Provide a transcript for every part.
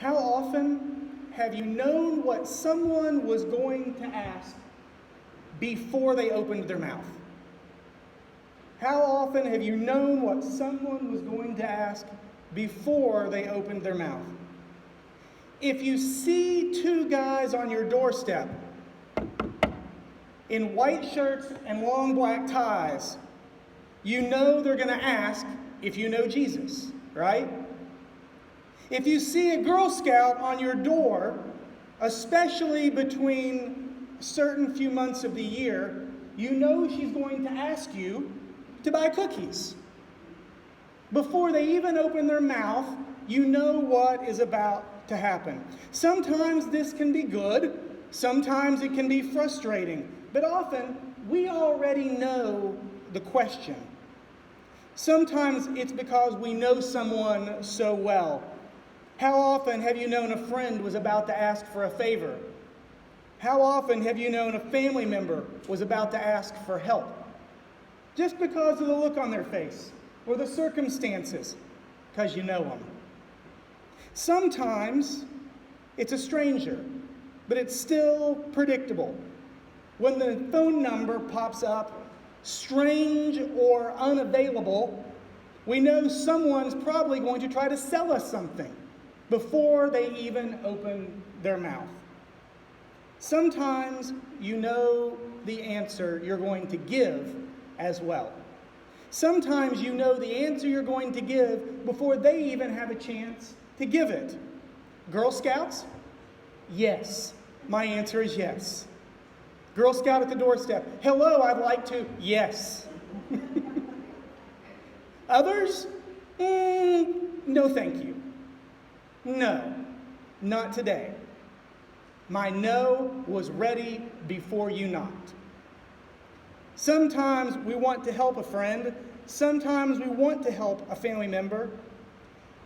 How often have you known what someone was going to ask before they opened their mouth? How often have you known what someone was going to ask before they opened their mouth? If you see two guys on your doorstep in white shirts and long black ties, you know they're going to ask if you know Jesus, right? If you see a Girl Scout on your door, especially between a certain few months of the year, you know she's going to ask you to buy cookies. Before they even open their mouth, you know what is about to happen. Sometimes this can be good, sometimes it can be frustrating, but often we already know the question. Sometimes it's because we know someone so well. How often have you known a friend was about to ask for a favor? How often have you known a family member was about to ask for help? Just because of the look on their face or the circumstances, because you know them. Sometimes it's a stranger, but it's still predictable. When the phone number pops up, strange or unavailable, we know someone's probably going to try to sell us something before they even open their mouth. Sometimes you know the answer you're going to give as well. Sometimes you know the answer you're going to give before they even have a chance to give it. Girl Scouts? Yes. My answer is yes. Girl Scout at the doorstep. Hello, I'd like to. Yes. Others? No, thank you. No, not today. My no was ready before you knocked. Sometimes we want to help a friend. Sometimes we want to help a family member.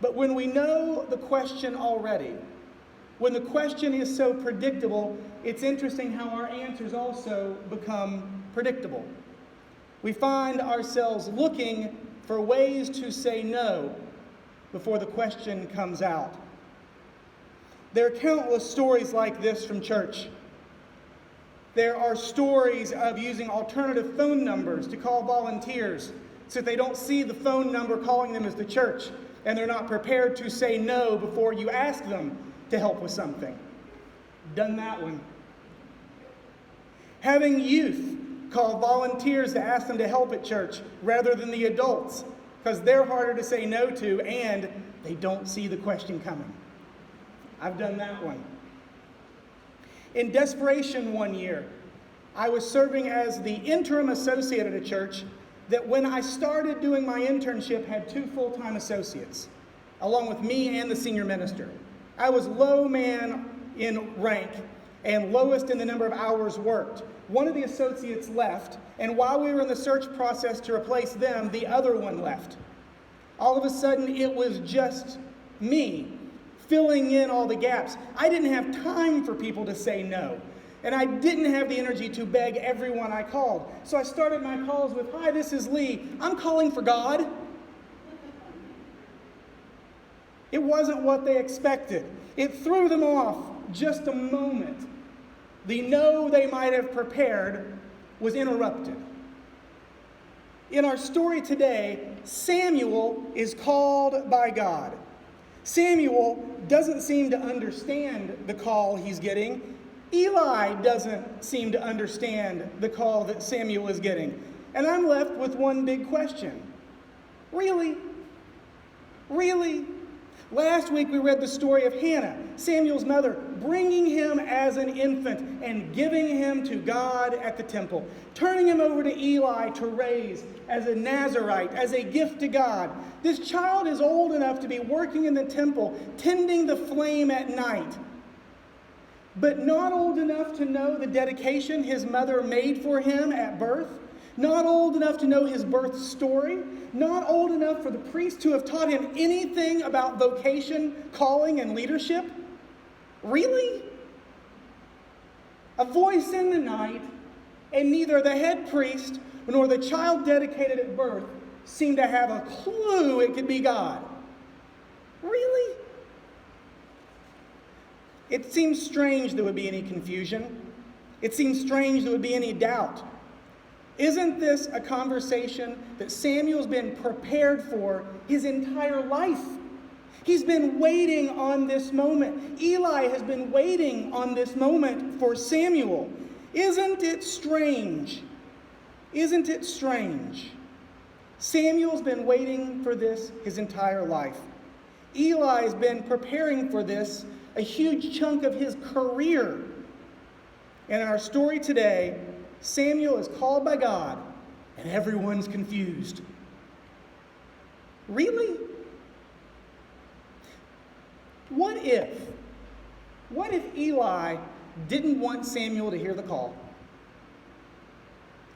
But when we know the question already, when the question is so predictable, it's interesting how our answers also become predictable. We find ourselves looking for ways to say no before the question comes out. There are countless stories like this from church. There are stories of using alternative phone numbers to call volunteers so that they don't see the phone number calling them as the church, and they're not prepared to say no before you ask them to help with something. Done that one. Having youth call volunteers to ask them to help at church rather than the adults, because they're harder to say no to and they don't see the question coming. I've done that one. In desperation one year, I was serving as the interim associate at a church that when I started doing my internship had 2 full-time associates, along with me and the senior minister. I was low man in rank and lowest in the number of hours worked. One of the associates left, and while we were in the search process to replace them, the other one left. All of a sudden, it was just me filling in all the gaps. I didn't have time for people to say no, and I didn't have the energy to beg everyone I called. So I started my calls with, "Hi, this is Lee. I'm calling for God." It wasn't what they expected. It threw them off just a moment. The no they might have prepared was interrupted. In our story today, Samuel is called by God. Samuel doesn't seem to understand the call he's getting. Eli doesn't seem to understand the call that Samuel is getting. And I'm left with one big question. Really? Really? Last week we read the story of Hannah, Samuel's mother, bringing him as an infant and giving him to God at the temple, turning him over to Eli to raise as a Nazirite, as a gift to God. This child is old enough to be working in the temple, tending the flame at night, but not old enough to know the dedication his mother made for him at birth, not old enough to know his birth story, not old enough for the priest to have taught him anything about vocation, calling, and leadership. Really? A voice in the night, and neither the head priest nor the child dedicated at birth seemed to have a clue it could be God. Really? It seems strange there would be any confusion. It seems strange there would be any doubt. Isn't this a conversation that Samuel's been prepared for his entire life? He's been waiting on this moment. Eli has been waiting on this moment for Samuel. Isn't it strange? Isn't it strange? Samuel's been waiting for this his entire life. Eli's been preparing for this a huge chunk of his career. And in our story today, Samuel is called by God, and everyone's confused. Really? What if Eli didn't want Samuel to hear the call?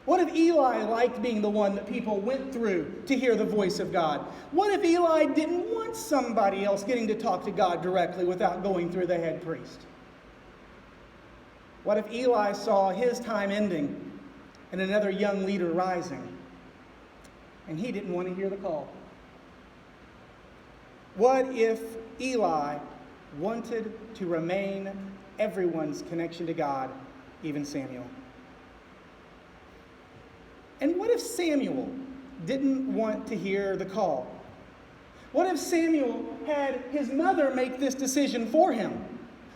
What if Eli liked being the one that people went through to hear the voice of God? What if Eli didn't want somebody else getting to talk to God directly without going through the head priest? What if Eli saw his time ending and another young leader rising, and he didn't want to hear the call? What if Eli wanted to remain everyone's connection to God, even Samuel? And what if Samuel didn't want to hear the call? What if Samuel had his mother make this decision for him?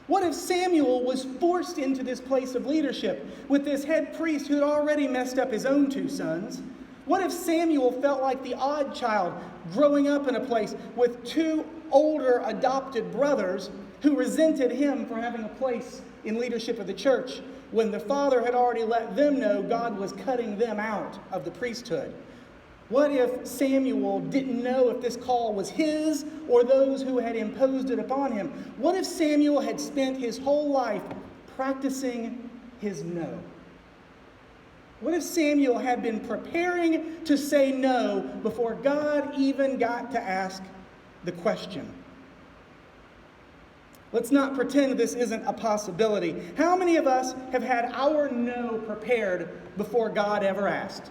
What if Samuel was forced into this place of leadership with this head priest who had already messed up his own two sons? What if Samuel felt like the odd child growing up in a place with two older adopted brothers who resented him for having a place in leadership of the church when the father had already let them know God was cutting them out of the priesthood? What if Samuel didn't know if this call was his or those who had imposed it upon him? What if Samuel had spent his whole life practicing his no? What if Samuel had been preparing to say no before God even got to ask the question? Let's not pretend this isn't a possibility. How many of us have had our no prepared before God ever asked?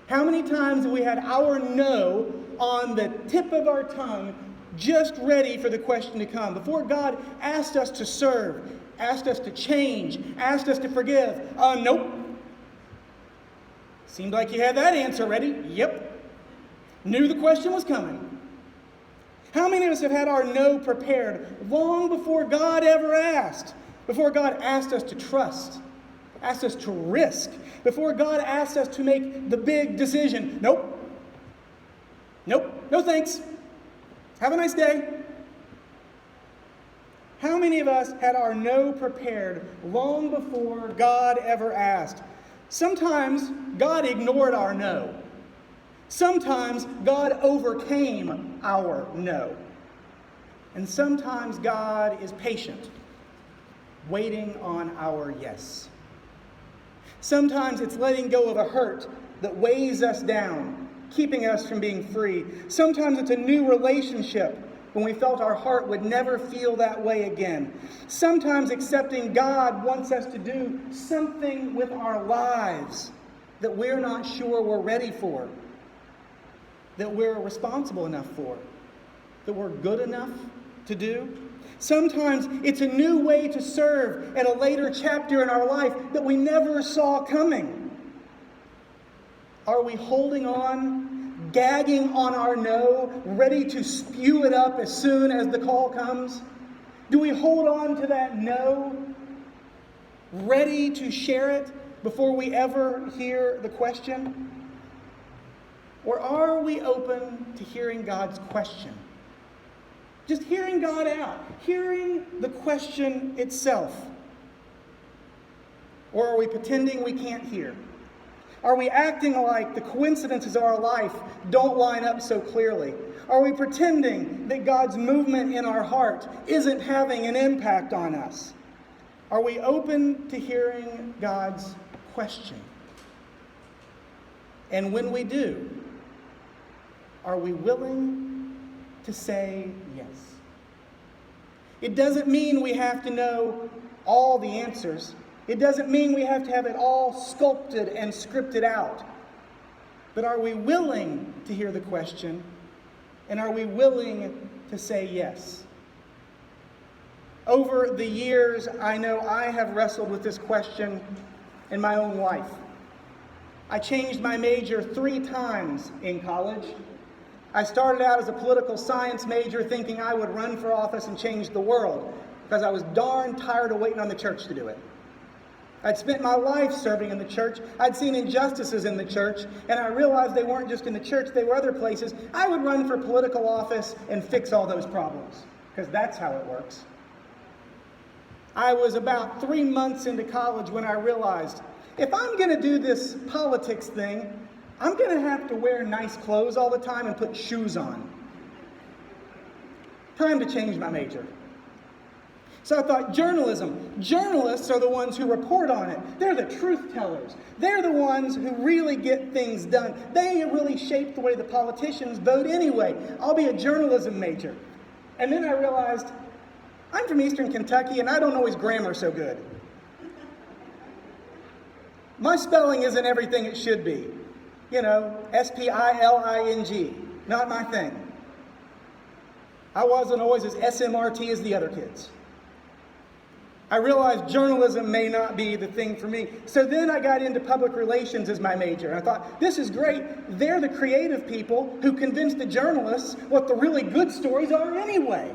How many times have we had our no on the tip of our tongue, just ready for the question to come? Before God asked us to serve, asked us to change, asked us to forgive. Nope. Seemed like you had that answer ready. Yep. Knew the question was coming. How many of us have had our no prepared long before God ever asked? Before God asked us to trust, asked us to risk, before God asked us to make the big decision. Nope. Nope. No thanks. Have a nice day. How many of us had our no prepared long before God ever asked? Sometimes God ignored our no. Sometimes God overcame our no. And sometimes God is patient, waiting on our yes. Sometimes it's letting go of a hurt that weighs us down, keeping us from being free. Sometimes it's a new relationship when we felt our heart would never feel that way again. Sometimes accepting God wants us to do something with our lives that we're not sure we're ready for, that we're responsible enough for, that we're good enough to do. Sometimes it's a new way to serve at a later chapter in our life that we never saw coming. Are we holding on, gagging on our no, ready to spew it up as soon as the call comes? Do we hold on to that no, ready to share it before we ever hear the question? Or are we open to hearing God's question? Just hearing God out, hearing the question itself. Or are we pretending we can't hear? Are we acting like the coincidences of our life don't line up so clearly? Are we pretending that God's movement in our heart isn't having an impact on us? Are we open to hearing God's question? And when we do, are we willing to say yes? It doesn't mean we have to know all the answers. It doesn't mean we have to have it all sculpted and scripted out. But are we willing to hear the question? And are we willing to say yes? Over the years, I know I have wrestled with this question in my own life. I changed my major 3 times in college. I started out as a political science major thinking I would run for office and change the world because I was darn tired of waiting on the church to do it. I'd spent my life serving in the church. I'd seen injustices in the church, and I realized they weren't just in the church, they were other places. I would run for political office and fix all those problems, because that's how it works. I was about 3 months into college when I realized, if I'm going to do this politics thing, I'm going to have to wear nice clothes all the time and put shoes on. Time to change my major. So I thought, journalism. Journalists are the ones who report on it. They're the truth tellers. They're the ones who really get things done. They really shape the way the politicians vote anyway. I'll be a journalism major. And then I realized, I'm from Eastern Kentucky and I don't always grammar so good. My spelling isn't everything it should be. You know, S-P-I-L-I-N-G. Not my thing. I wasn't always as SMRT as the other kids. I realized journalism may not be the thing for me. So then I got into public relations as my major. And I thought, this is great. They're the creative people who convince the journalists what the really good stories are anyway.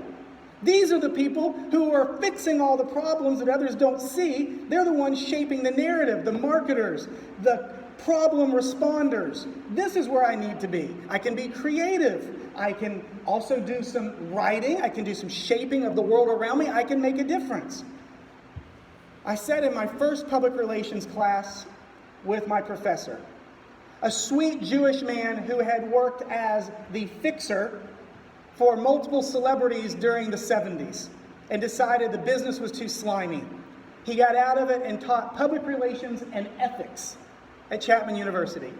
These are the people who are fixing all the problems that others don't see. They're the ones shaping the narrative, the marketers, the problem responders. This is where I need to be. I can be creative. I can also do some writing. I can do some shaping of the world around me. I can make a difference. I sat in my first public relations class with my professor, a sweet Jewish man who had worked as the fixer for multiple celebrities during the 70s and decided the business was too slimy. He got out of it and taught public relations and ethics at Chapman University.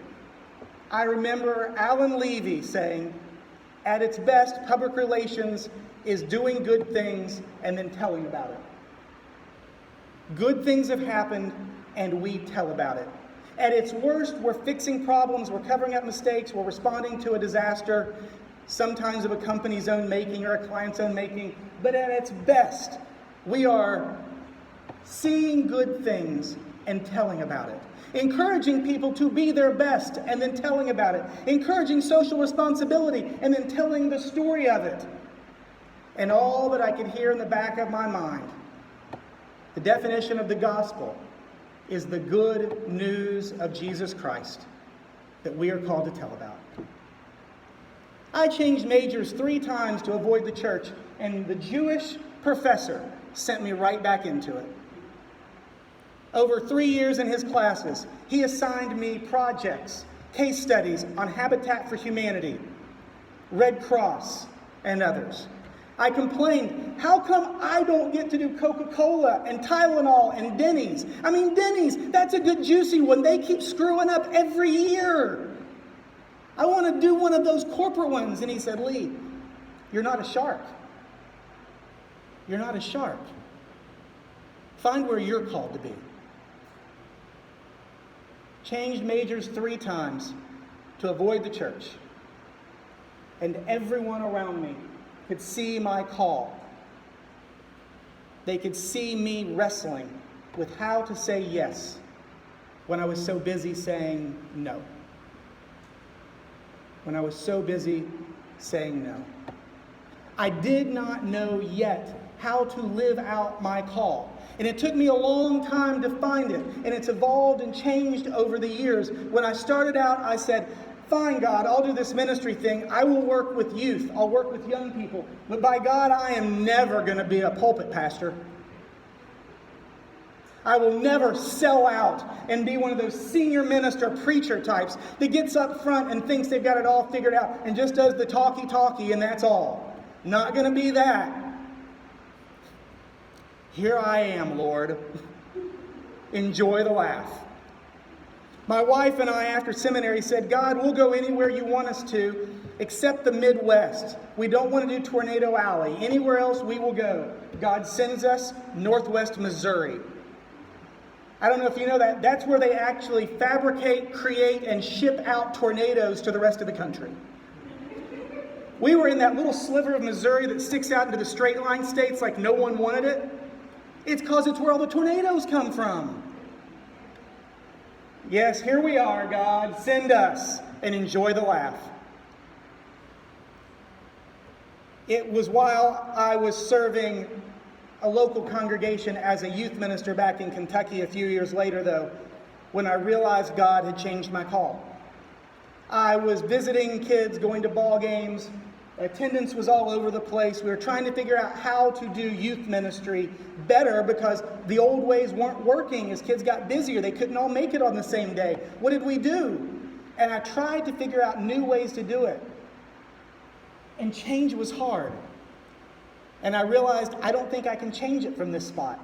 I remember Alan Levy saying, at its best, public relations is doing good things and then telling about it. Good things have happened, and we tell about it. At its worst, we're fixing problems, we're covering up mistakes, we're responding to a disaster, sometimes of a company's own making or a client's own making. But at its best, we are seeing good things and telling about it. Encouraging people to be their best and then telling about it. Encouraging social responsibility and then telling the story of it. And all that I could hear in the back of my mind, the definition of the gospel is the good news of Jesus Christ that we are called to tell about. I changed majors 3 times to avoid the church, and the Jewish professor sent me right back into it. Over 3 years in his classes, he assigned me projects, case studies on Habitat for Humanity, Red Cross, and others. I complained, how come I don't get to do Coca-Cola and Tylenol and Denny's? I mean, Denny's, that's a good juicy one. They keep screwing up every year. I want to do one of those corporate ones. And he said, Lee, you're not a shark. You're not a shark. Find where you're called to be. Changed majors 3 times to avoid the church. And everyone around me could see my call. They could see me wrestling with how to say yes when I was so busy saying no. When I was so busy saying no. I did not know yet how to live out my call. And it took me a long time to find it. And it's evolved and changed over the years. When I started out, I said, fine, God, I'll do this ministry thing. I will work with youth. I'll work with young people. But by God, I am never going to be a pulpit pastor. I will never sell out and be one of those senior minister preacher types that gets up front and thinks they've got it all figured out and just does the talky and that's all. Not going to be that. Here I am, Lord. Enjoy the laugh. My wife and I, after seminary, said, God, we'll go anywhere you want us to, except the Midwest. We don't want to do Tornado Alley. Anywhere else, we will go. God sends us Northwest Missouri. I don't know if you know that. That's where they actually fabricate, create, and ship out tornadoes to the rest of the country. We were in that little sliver of Missouri that sticks out into the straight line states like no one wanted it. It's because it's where all the tornadoes come from. Yes, here we are, God. Send us and enjoy the laugh. It was while I was serving a local congregation as a youth minister back in Kentucky a few years later, though, when I realized God had changed my call. I was visiting kids, going to ball games. Attendance was all over the place. We were trying to figure out how to do youth ministry better because the old ways weren't working. As kids got busier, they couldn't all make it on the same day. What did we do? And I tried to figure out new ways to do it. And change was hard. And I realized I don't think I can change it from this spot.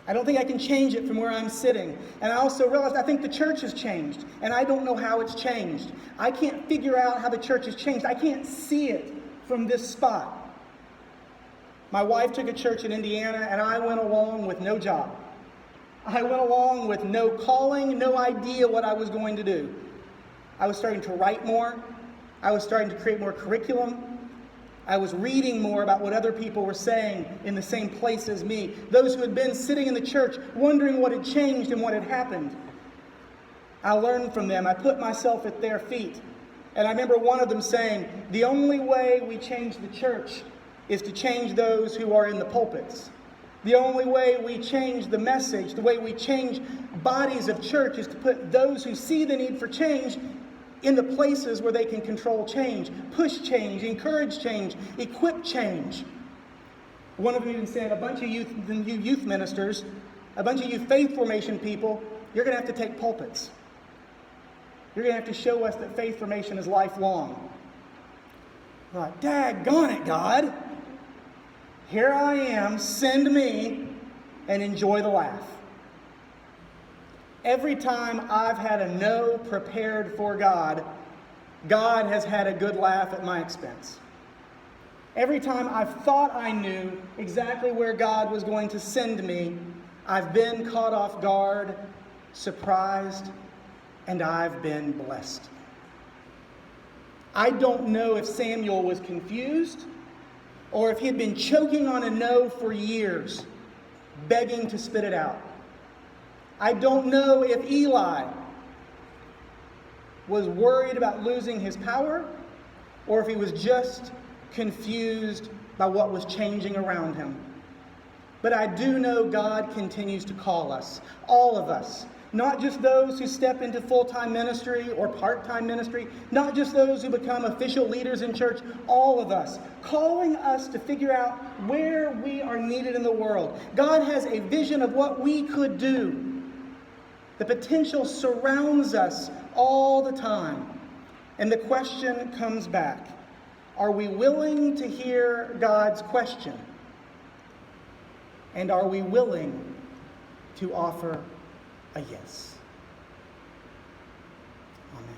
I don't think I can change it from where I'm sitting. And I also realized I think the church has changed, and I don't know how it's changed. I can't figure out how the church has changed. I can't see it from this spot. My wife took a church in Indiana, and I went along with no job. I went along with no calling, no idea what I was going to do. I was starting to write more. I was starting to create more curriculum. I was reading more about what other people were saying in the same place as me. Those who had been sitting in the church wondering what had changed and what had happened. I learned from them. I put myself at their feet. And I remember one of them saying, the only way we change the church is to change those who are in the pulpits. The only way we change the message, the way we change bodies of church is to put those who see the need for change in the places where they can control change, push change, encourage change, equip change. One of them even said, a bunch of youth ministers, a bunch of you faith formation people, you're going to have to take pulpits. You're going to have to show us that faith formation is lifelong. I'm like, daggone it, God. Here I am, send me, and enjoy the laugh. Every time I've had a no prepared for God, God has had a good laugh at my expense. Every time I've thought I knew exactly where God was going to send me, I've been caught off guard, surprised, and I've been blessed. I don't know if Samuel was confused or if he had been choking on a no for years, begging to spit it out. I don't know if Eli was worried about losing his power or if he was just confused by what was changing around him. But I do know God continues to call us, all of us, not just those who step into full-time ministry or part-time ministry, not just those who become official leaders in church, all of us, calling us to figure out where we are needed in the world. God has a vision of what we could do. The potential surrounds us all the time. And the question comes back. Are we willing to hear God's question? And are we willing to offer a yes? Amen.